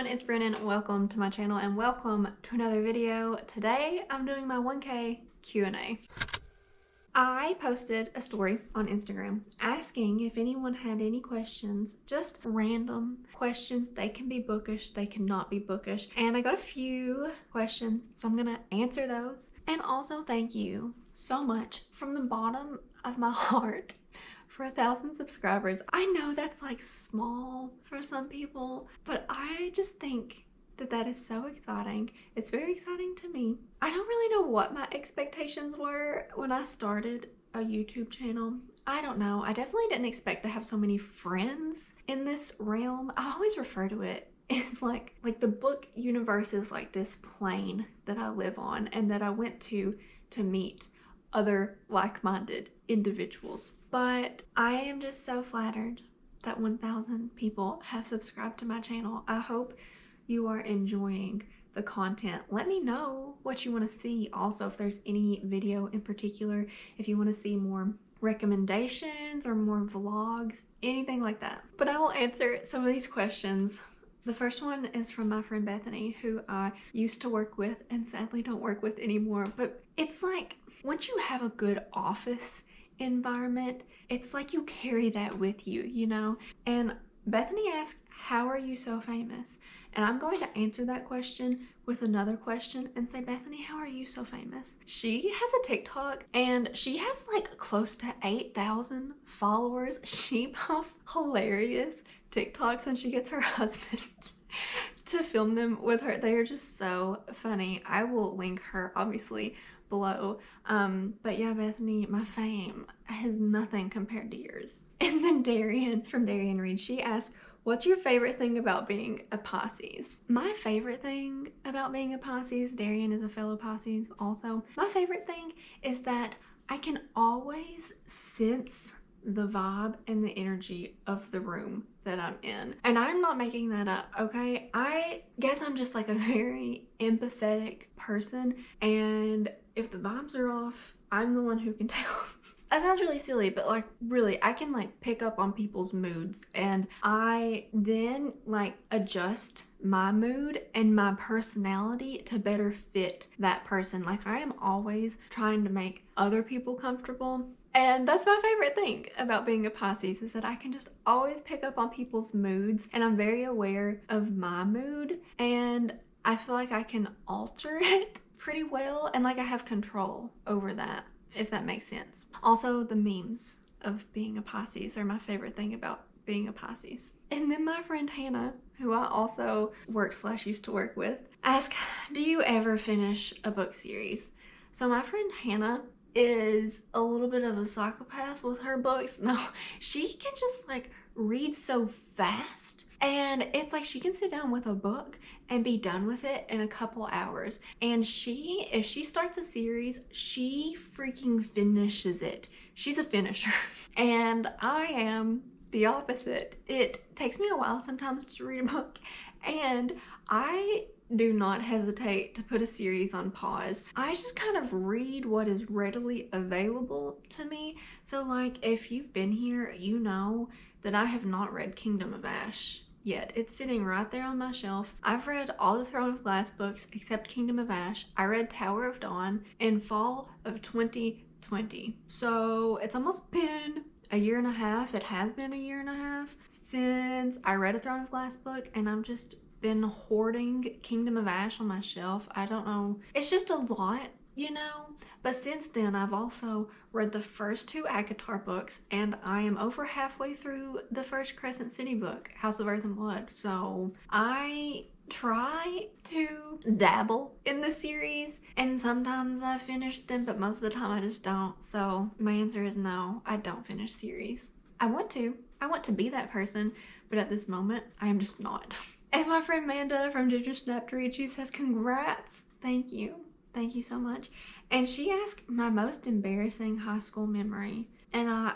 everyone, it's Brennan. Welcome to my channel and welcome to another video. Today I'm doing my 1K Q&A. I posted a story on Instagram asking if anyone had any questions, just random questions. They can be bookish, they cannot be bookish. And I got a few questions, so I'm gonna answer those. And also thank you so much from the bottom of my heart for 1,000 subscribers. I know that's like small for some people, but I just think that that is so exciting. It's very exciting to me. I don't really know what my expectations were when I started a YouTube channel. I don't know. I definitely didn't expect to have so many friends in this realm. I always refer to it as like the book universe is like this plane that I live on and that I went to meet other like-minded individuals. But I am just so flattered that 1,000 people have subscribed to my channel. I hope you are enjoying the content. Let me know what you want to see. Also, if there's any video in particular, if you want to see more recommendations or more vlogs, anything like that. But I will answer some of these questions. The first one is from my friend Bethany, who I used to work with and sadly don't work with anymore. But it's like, once you have a good office environment, it's like you carry that with you, you know? And Bethany asked, how are you so famous? And I'm going to answer that question with another question and say, Bethany, how are you so famous? She has a TikTok and she has like close to 8,000 followers. She posts hilarious TikToks and she gets her husband to film them with her. They are just so funny. I will link her obviously below. But yeah, Bethany, my fame has nothing compared to yours. And then Darian from Darian Reed, she asked, what's your favorite thing about being a Pisces? My favorite thing about being a Pisces, Darian is a fellow Pisces also. My favorite thing is that I can always sense the vibe and the energy of the room that I'm in. And I'm not making that up, okay? I guess I'm just like a very empathetic person, and if the vibes are off, I'm the one who can tell. That sounds really silly, but like really, I can like pick up on people's moods and I then like adjust my mood and my personality to better fit that person. Like I am always trying to make other people comfortable. And that's my favorite thing about being a Pisces, is that I can just always pick up on people's moods and I'm very aware of my mood and I feel like I can alter it pretty well and like I have control over that, if that makes sense. Also, the memes of being a Pisces are my favorite thing about being a Pisces. And then my friend Hannah, who I also used to work with, asked, do you ever finish a book series? So my friend Hannah is a little bit of a psychopath with her books. No, she can just like read so fast and it's like she can sit down with a book and be done with it in a couple hours. And if she starts a series, she freaking finishes it. She's a finisher. And I am the opposite. It takes me a while sometimes to read a book and I do not hesitate to put a series on pause. I just kind of read what is readily available to me. So like if you've been here, you know that I have not read Kingdom of Ash yet. It's sitting right there on my shelf. I've read all the Throne of Glass books except Kingdom of Ash. I read Tower of Dawn in fall of 2020. So it's almost been a year and a half. It has been a year and a half since I read a Throne of Glass book and I'm just been hoarding Kingdom of Ash on my shelf. I don't know. It's just a lot, you know? But since then, I've also read the first 2 ACOTAR books and I am over halfway through the first Crescent City book, House of Earth and Blood. So I try to dabble in the series and sometimes I finish them, but most of the time I just don't. So my answer is no, I don't finish series. I want to be that person, but at this moment, I am just not. And my friend Manda from Ginger Snap to Read, she says, congrats. Thank you. Thank you so much. And she asked my most embarrassing high school memory. And I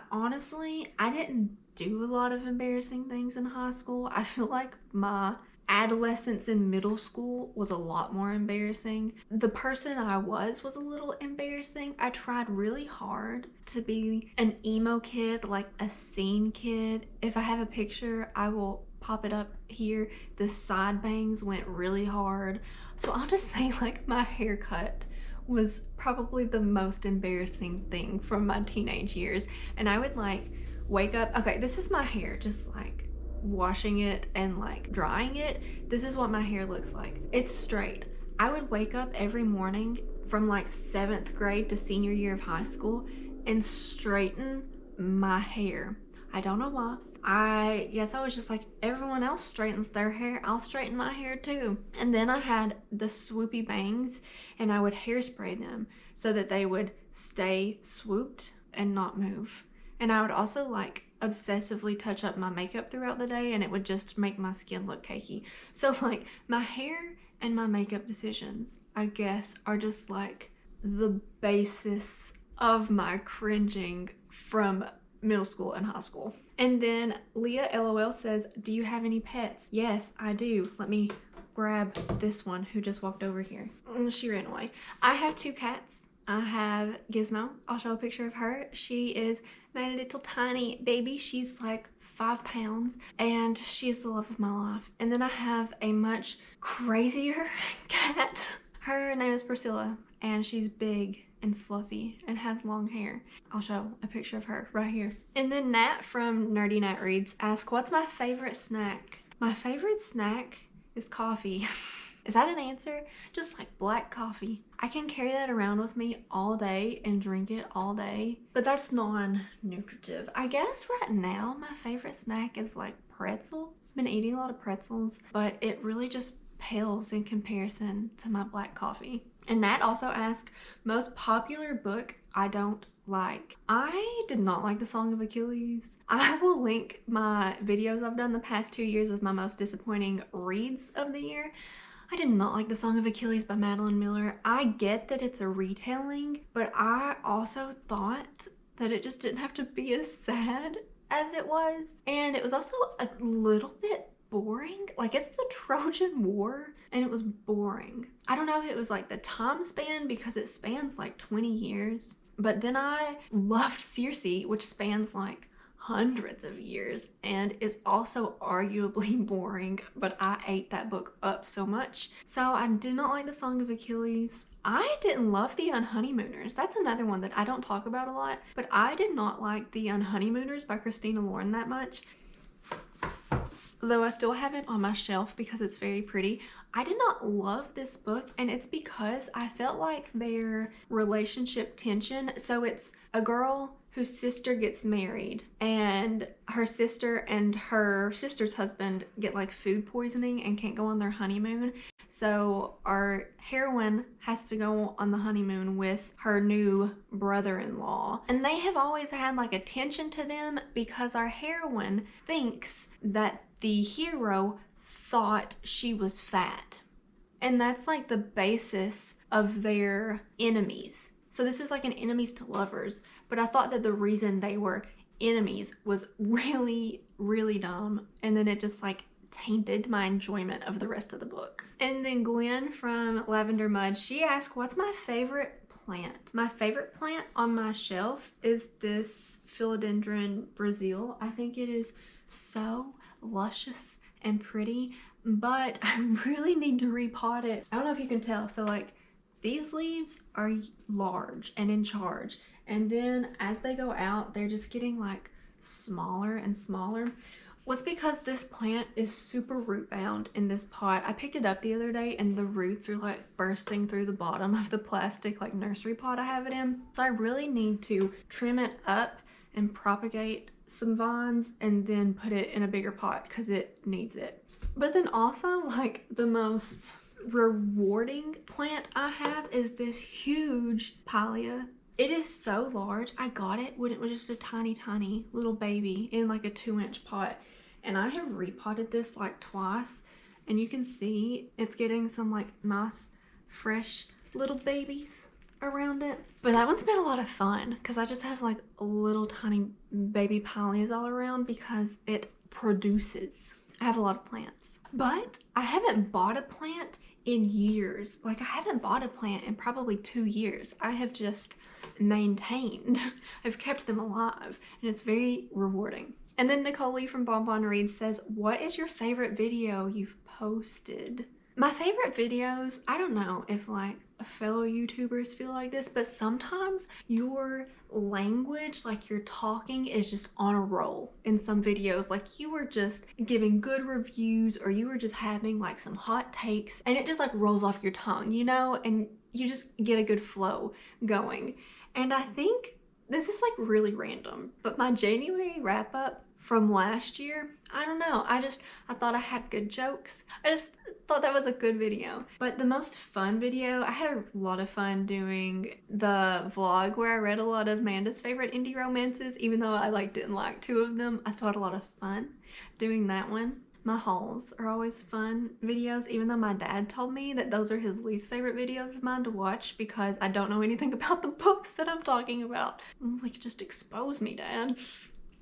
didn't do a lot of embarrassing things in high school. I feel like my adolescence in middle school was a lot more embarrassing. The person I was a little embarrassing. I tried really hard to be an emo kid, like a scene kid. If I have a picture, I will pop it up here. The side bangs went really hard. So I'll just say, like, my haircut was probably the most embarrassing thing from my teenage years. And I would like wake up, okay, this is my hair, just like washing it and like drying it. This is what my hair looks like. It's straight. I would wake up every morning from like 7th grade to senior year of high school and straighten my hair. I don't know why. I guess I was just like, everyone else straightens their hair, I'll straighten my hair too. And then I had the swoopy bangs, and I would hairspray them so that they would stay swooped and not move. And I would also like obsessively touch up my makeup throughout the day, and it would just make my skin look cakey. So like my hair and my makeup decisions, I guess, are just like the basis of my cringing from middle school and high school. And then Leah LOL says, do you have any pets? Yes, I do. Let me grab this one who just walked over here. She ran away. I have 2 cats. I have Gizmo. I'll show a picture of her. She is my little tiny baby. She's like 5 pounds and she is the love of my life. And then I have a much crazier cat. Her name is Priscilla and she's big and fluffy and has long hair. I'll show a picture of her right here. And then Nat from Nerdy Nat Reads asked, what's my favorite snack? My favorite snack is coffee. Is that an answer? Just like black coffee. I can carry that around with me all day and drink it all day, but that's non-nutritive. I guess right now my favorite snack is like pretzels. I've been eating a lot of pretzels, but it really just pales in comparison to my black coffee. And Nat also asked, most popular book I don't like. I did not like The Song of Achilles. I will link my videos I've done the past 2 years of my most disappointing reads of the year. I did not like The Song of Achilles by Madeline Miller. I get that it's a retelling, but I also thought that it just didn't have to be as sad as it was. And it was also a little bit boring. Like, it's the Trojan War and it was boring. I don't know if it was like the time span because it spans like 20 years. But then I loved Circe, which spans like hundreds of years and is also arguably boring, but I ate that book up so much. So I did not like The Song of Achilles. I didn't love The Unhoneymooners. That's another one that I don't talk about a lot, but I did not like The Unhoneymooners by Christina Lauren that much. Though I still have it on my shelf because it's very pretty. I did not love this book, and it's because I felt like their relationship tension. So it's a girl whose sister gets married, and her sister and her sister's husband get like food poisoning and can't go on their honeymoon. So our heroine has to go on the honeymoon with her new brother-in-law. And they have always had like a tension to them because our heroine thinks that the hero thought she was fat. And that's like the basis of their enemies. So this is like an enemies to lovers, but I thought that the reason they were enemies was really, really dumb. And then it just like tainted my enjoyment of the rest of the book. And then Gwen from Lavender Mud, she asked, what's my favorite plant? My favorite plant on my shelf is this Philodendron Brazil. I think it is so luscious and pretty, but I really need to repot it. I don't know if you can tell. So like these leaves are large and in charge, and then as they go out, they're just getting like smaller and smaller. Was because this plant is super root bound in this pot. I picked it up the other day and the roots are like bursting through the bottom of the plastic like nursery pot I have it in. So I really need to trim it up and propagate some vines and then put it in a bigger pot because it needs it. But then also like the most rewarding plant I have is this huge Pilea. It is so large. I got it when it was just a tiny little baby in like a 2-inch pot. And I have repotted this like twice, and you can see it's getting some like nice fresh little babies around it. But that one's been a lot of fun because I just have like little tiny baby Pileas all around because it produces. I have a lot of plants, but I haven't bought a plant in years. Like I haven't bought a plant in probably 2 years. I have just maintained. I've kept them alive and it's very rewarding. And then Nicole Lee from Bonbon Reads says, what is your favorite video you've posted? My favorite videos, I don't know if like fellow YouTubers feel like this, but sometimes your language, like your talking is just on a roll in some videos. Like you were just giving good reviews or you were just having like some hot takes and it just like rolls off your tongue, you know, and you just get a good flow going. And I think this is like really random, but my January wrap up from last year, I don't know, I thought I had good jokes. I just thought that was a good video. But the most fun video, I had a lot of fun doing the vlog where I read a lot of Amanda's favorite indie romances. Even though I like didn't like 2 of them, I still had a lot of fun doing that one. My hauls are always fun videos, even though my dad told me that those are his least favorite videos of mine to watch because I don't know anything about the books that I'm talking about. I was like, just expose me, Dad.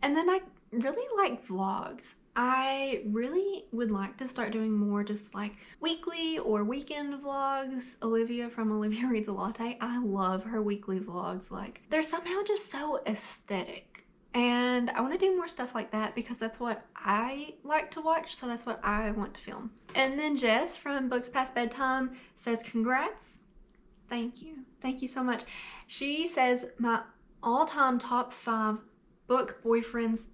And then I really like vlogs. I really would like to start doing more just like weekly or weekend vlogs. Olivia from Olivia Reads a Latte, I love her weekly vlogs. Like they're somehow just so aesthetic. And I want to do more stuff like that because that's what I like to watch, so that's what I want to film. And then Jess from Books Past Bedtime says, congrats. Thank you. Thank you so much. She says, my all-time top 5 book boyfriends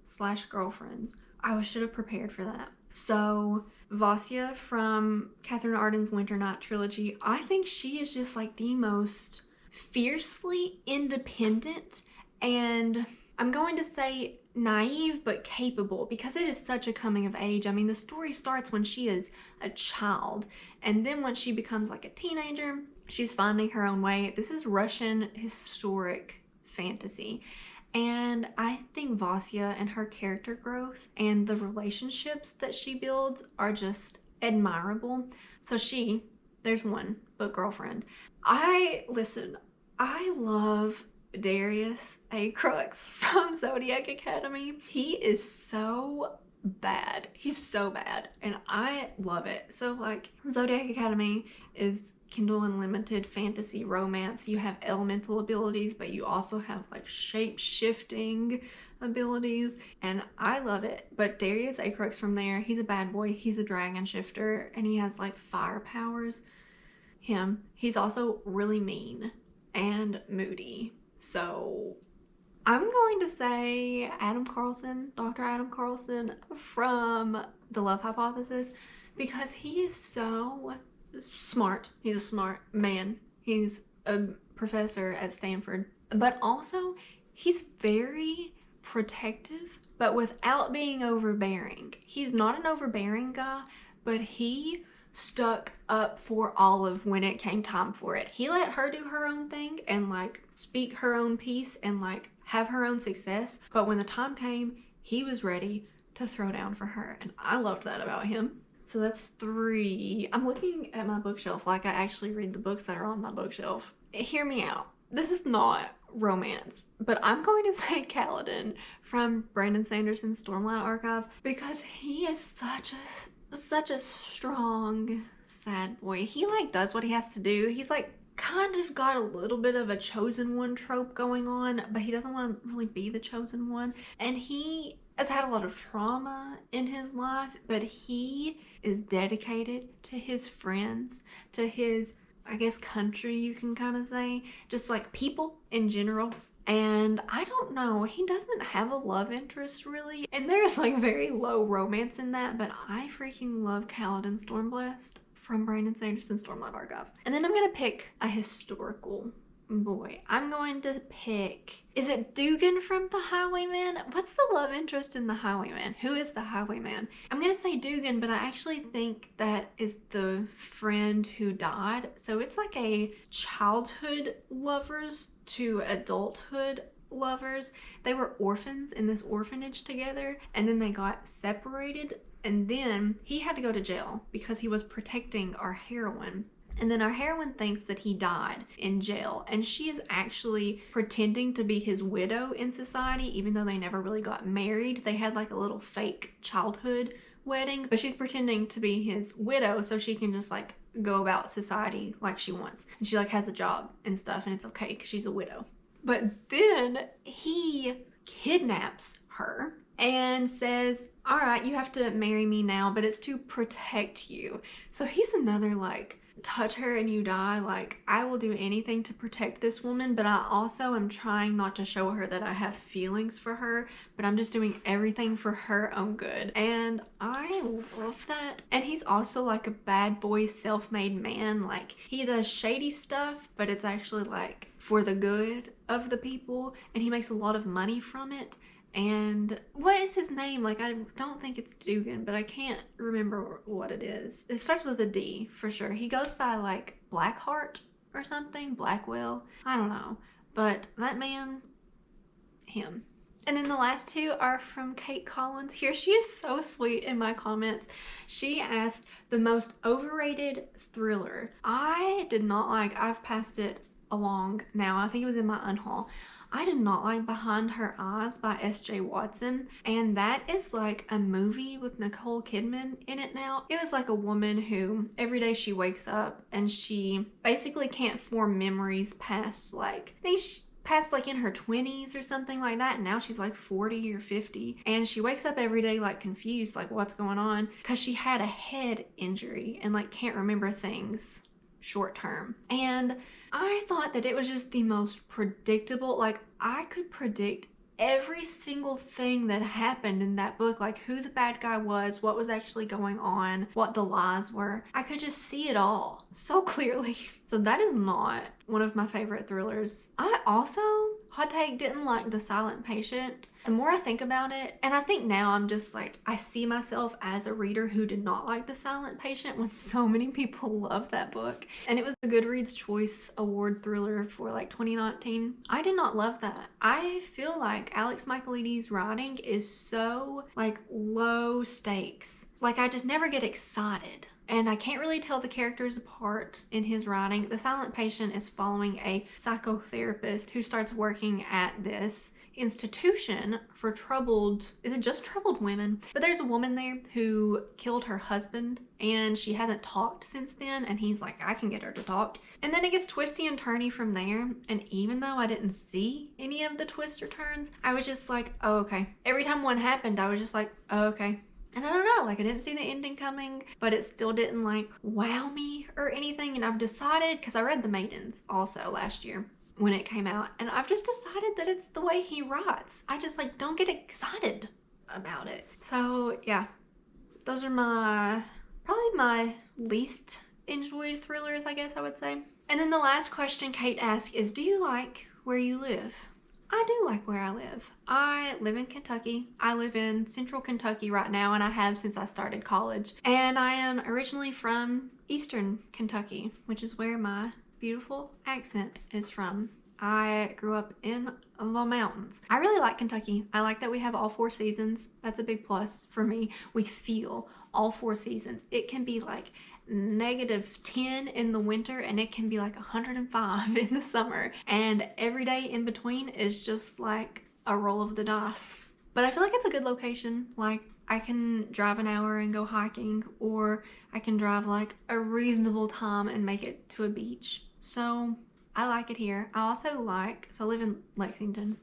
/ girlfriends. I should have prepared for that. So Vasya from Catherine Arden's Winter Night trilogy, I think she is just like the most fiercely independent and I'm going to say naive but capable because it is such a coming of age. I mean, the story starts when she is a child and then when she becomes like a teenager, she's finding her own way. This is Russian historic fantasy. And I think Vasya and her character growth and the relationships that she builds are just admirable. So there's one book girlfriend. I love Darius A. Crux from Zodiac Academy. He is so bad. He's so bad and I love it. So like Zodiac Academy is Kindle Unlimited fantasy romance. You have elemental abilities, but you also have like shape-shifting abilities and I love it. But Darius A. Crux from there, he's a bad boy. He's a dragon shifter and he has like fire powers. He's also really mean and moody. So I'm going to say Adam Carlson, Dr. Adam Carlson from The Love Hypothesis, because he is so smart. He's a smart man. He's a professor at Stanford, but also he's very protective, but without being overbearing. He's not an overbearing guy, but he stuck up for Olive when it came time for it. He let her do her own thing and like speak her own piece and like have her own success, but when the time came, he was ready to throw down for her, and I loved that about him. So that's 3. I'm looking at my bookshelf like I actually read the books that are on my bookshelf. Hear me out. This is not romance, but I'm going to say Kaladin from Brandon Sanderson's Stormlight Archive because he is such a strong sad boy. He like does what he has to do. He's like kind of got a little bit of a chosen one trope going on, but he doesn't want to really be the chosen one. And he has had a lot of trauma in his life, but he is dedicated to his friends, to his, I guess, country, you can kind of say, just like people in general. And I don't know, he doesn't have a love interest really, and there's like very low romance in that, but I freaking love Kaladin Stormblast from Brandon Sanderson's Stormlight Archive. And then I'm gonna pick a historical boy. I'm going to pick, is it Dugan from The Highwayman? What's the love interest in The Highwayman? Who is The Highwayman? I'm gonna say Dugan, but I actually think that is the friend who died. So it's like a childhood lovers to adulthood lovers. They were orphans in this orphanage together, and then they got separated, and then he had to go to jail because he was protecting our heroine. And then our heroine thinks that he died in jail, and she is actually pretending to be his widow in society, even though they never really got married. They had like a little fake childhood wedding, but she's pretending to be his widow so she can just like go about society like she wants. And she like has a job and stuff, and it's okay because she's a widow. But then he kidnaps her and says, all right, you have to marry me now, but it's to protect you. So he's another like, touch her and you die. Like, I will do anything to protect this woman, but I also am trying not to show her that I have feelings for her, but I'm just doing everything for her own good. And I love that. And he's also like a bad boy self-made man. Like, he does shady stuff, but it's actually like for the good of the people, and he makes a lot of money from it. And what is his name? Like, I don't think it's Dugan, but I can't remember what it is. It starts with a D for sure. He goes by like Blackheart or something, Blackwell. I don't know. But that man, him. And then the last two are from Kate Collins here. She is so sweet in my comments. She asked the most overrated thriller. I did not like, I've passed it along now. I think it was in my unhaul. I did not like Behind Her Eyes by S.J. Watson, and that is like a movie with Nicole Kidman in it now. It was like a woman who every day she wakes up and she basically can't form memories past like, I think she past like in her 20s or something like that, and now she's like 40 or 50, and she wakes up every day like confused, like what's going on, because she had a head injury and like can't remember things short term. And I thought that it was just the most predictable. Like, I could predict every single thing that happened in that book, like who the bad guy was, what was actually going on, what the lies were. I could just see it all so clearly. So that is not one of my favorite thrillers. I also, hot take, didn't like The Silent Patient. The more I think about it, and I think now I'm just like, I see myself as a reader who did not like The Silent Patient when so many people love that book. And it was the Goodreads Choice Award thriller for like 2019. I did not love that. I feel like Alex Michaelides' writing is so like low stakes. Like, I just never get excited. And I can't really tell the characters apart in his writing. The Silent Patient is following a psychotherapist who starts working at this institution for troubled, is it just troubled women? But there's a woman there who killed her husband and she hasn't talked since then, and he's like, I can get her to talk. And then it gets twisty and turny from there, and even though I didn't see any of the twists or turns, I was just like, oh, okay. Every time one happened, I was just like, oh, okay. And I don't know, like, I didn't see the ending coming, but it still didn't like wow me or anything. And I've decided, because I read The Maidens also last year when it came out, and I've just decided that it's the way he writes. I just like don't get excited about it. So yeah, those are probably my least enjoyed thrillers, I guess I would say. And then the last question Kate asked is, do you like where you live? I do like where I live. I live in Kentucky. I live in central Kentucky right now, and I have since I started college. And I am originally from eastern Kentucky, which is where my beautiful accent is from. I grew up in the mountains. I really like Kentucky. I like that we have all 4 seasons. That's a big plus for me. We feel all 4 seasons. It can be like -10 in the winter, and it can be like 105 in the summer, and every day in between is just like a roll of the dice. But I feel like it's a good location. Like, I can drive an hour and go hiking, or I can drive like a reasonable time and make it to a beach. So I like it here. I also like, so I live in Lexington.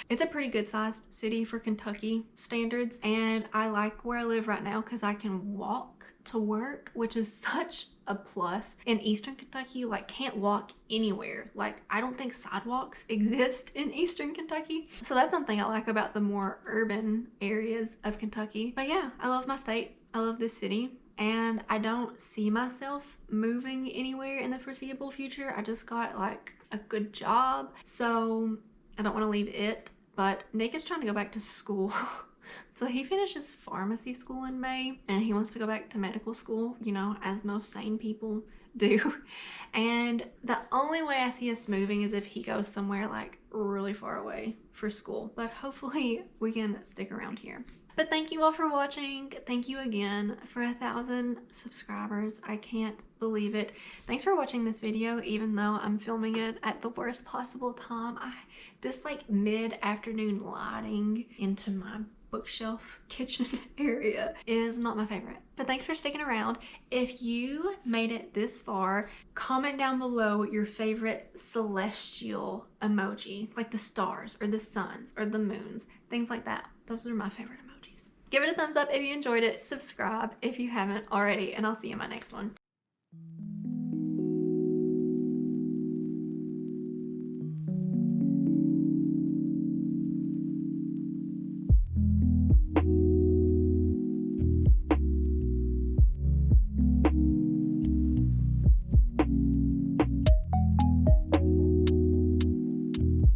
It's a pretty good sized city for Kentucky standards, and I like where I live right now because I can walk to work, which is such a plus. In eastern Kentucky, you like can't walk anywhere. Like, I don't think sidewalks exist in eastern Kentucky. So that's something I like about the more urban areas of Kentucky. But yeah, I love my state. I love this city. And I don't see myself moving anywhere in the foreseeable future. I just got like a good job, so I don't want to leave it. But Nick is trying to go back to school. So he finishes pharmacy school in May, and he wants to go back to medical school, you know, as most sane people do. And the only way I see us moving is if he goes somewhere like really far away for school. But hopefully we can stick around here. But thank you all for watching. Thank you again for 1,000 subscribers. I can't believe it. Thanks for watching this video, even though I'm filming it at the worst possible time. This like mid-afternoon lighting into my bookshelf kitchen area is not my favorite. But thanks for sticking around. If you made it this far, comment down below your favorite celestial emoji, like the stars or the suns or the moons, things like that. Those are my favorite emojis. Give it a thumbs up if you enjoyed it. Subscribe if you haven't already, and I'll see you in my next one.